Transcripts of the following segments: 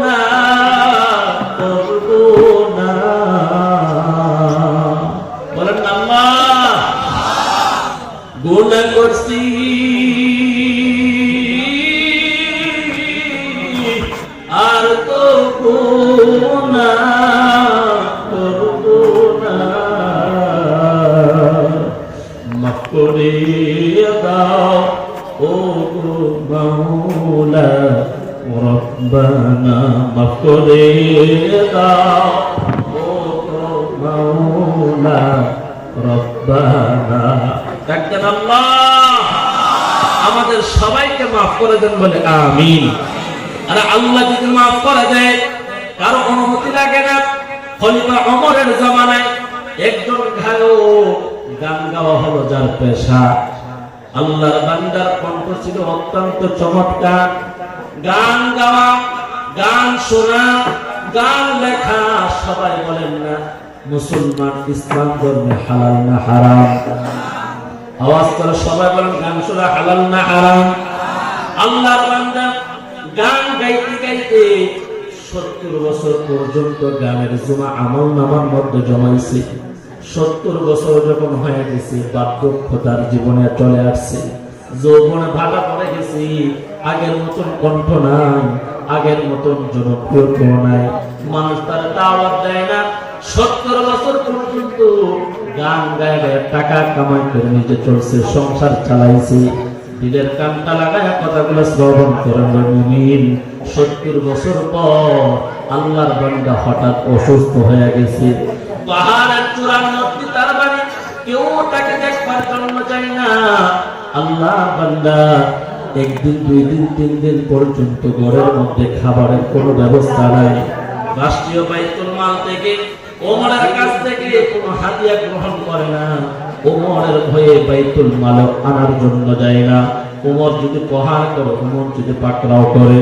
না করব না। বলেন আল্লাহ, গুনাহ করছি আর তো গুনাহ করব না। মাফ করে দাও ও মাওলা রব্বানা, মাফ করে দাও ও মাওলা রব্বানা। ডাক্তার আল্লাহ আমাদের সবাইকে মাফ করে দেন বলে আমিন। আর আল্লাহ যদি মাফ করে দেয় কারো অনুমতি লাগে না। খলিফা ওমরের জামানায় একজন গান গাওয়া হলো যার পেশা। আল্লাহর বান্দার কণ্ঠ ছিল অত্যন্ত চমৎকার। গান গাওয়া, গান শোনা, গান লেখা, সবাই বলেন না মুসলমান ইসলাম ধর্মে হালাল না হারাম? আওয়াজ করে সবাই বলেন গান শোনা হালাল না হারাম? আল্লাহর বান্দা গান গাইতে গাইতে 70 বছর পর্যন্ত গানের জমা আমল নামার মধ্যে জমাইছে। 70 বছর যখন হয়ে গেছে বার্ধক্যতার জীবনে চলে আসছে, যৌবনে ভাটা পড়ে গেছি, আগের মতন কণ্ঠ নাই, আগের মতন জনপ্রিয়তা নাই, মানুষ তার দাওয়াত দেয় না। 70 বছর পর্যন্ত গান গায়ে টাকা কামাই করে নিজে চলছে, সংসার চালাইছে। দিলের কানটা লাগায় কথাগুলো শ্রবণ করেন মুমিন। 70 বছর পর আল্লাহর বান্দা হঠাৎ অসুস্থ হয়ে গেছে। পাহাড়ের চূড়ার মধ্যে তার বাড়ি, কেউ তাকে দেখবার জন্য যায় না। আল্লাহর বান্দা একদিন, 2 দিন, 3 দিন পর্যন্ত ঘরের মধ্যে খাবারের কোনো ব্যবস্থা নাই। রাষ্ট্রীয় বাইতুল মাল থেকে, ওমরের কাছ থেকে কোনো হাদিয়া গ্রহণ করে না। ওমরের ভয়ে বাইতুল মাল আনার জন্য যায় না। ওমর যদি প্রহার করে, ওমর যদি পাকড়াও করে।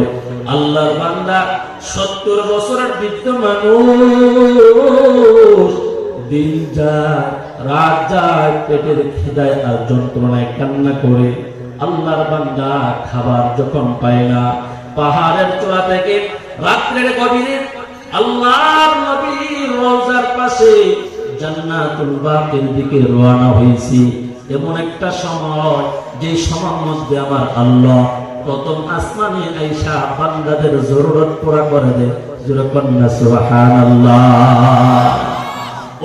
আল্লাহর বান্দা 70 বছরের বৃদ্ধ মানুষ, দিন যায় রাত যায়, পেটের খিদায় আর যন্ত্রণায় কান্না করে। আল্লাহর বান্দা খাবার যখন পায় না, পাহাড়ের চূড়া থেকে রাত্রের গভীরে আল্লাহর নবীর রওজার পাশে জান্নাতুল বাকির দিকে রওনা হয়েছি। এমন একটা সময়, যে সময়ের মধ্যে আমার আল্লাহ প্রথম আসমানে আয়েশা বান্দাদের জরুরত পুরা করে দেয়। জোরে কন্যা সুবহানাল্লাহ।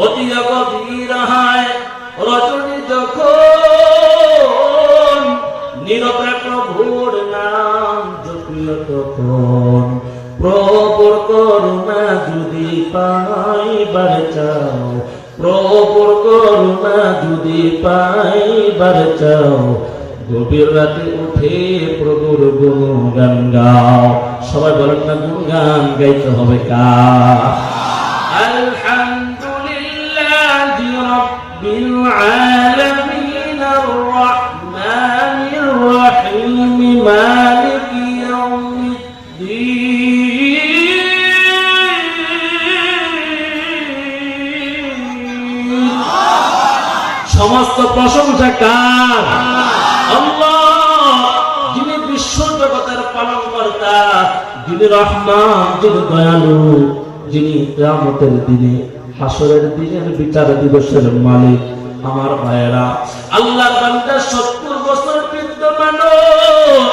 অতি গভীর হয় রজনী যখন নীরবে প্রভুর নাম জপিও তখন, প্রভুর করুণা যদি পাইবার চাও, প্রভুর করুণা যদি পাইবার চাও, গভীর রাতে উঠে প্রভুর গুণগান গাও। সবাই বলেন না গুণগান গাইতে হবে কার? আলহামদুলিল্লাহি রাব্বিল আলামিন আর রহমানির রহিম মালিকি ইয়াউমিদ্দিন। সমস্ত প্রশংসা কার? আল্লাহ, যিনি বিশ্ব জগতের পালনকর্তা, যিনি রহমান, যিনি দয়ালু, যিনি কিয়ামতের দিনে, হাসরের দিনের বিচার দিবসের মালিক। আমার ভাইয়েরা, আল্লাহর বান্দা 70 বছর বৃদ্ধ মানুষ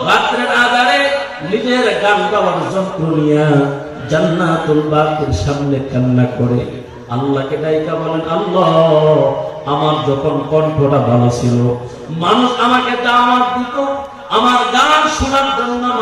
রাত্রের আঁধারে নিজের গান গাওয়ার যন্ত্র নিয়ে জান্নাতুল বাকির সামনে কান্না করে আল্লাহকে ডাইকা বলেন, আল্লাহ আমার যখন কণ্ঠটা ভালো ছিল, মানুষ আমাকে দাওয়াত দিত, আমার গান শোনার জন্য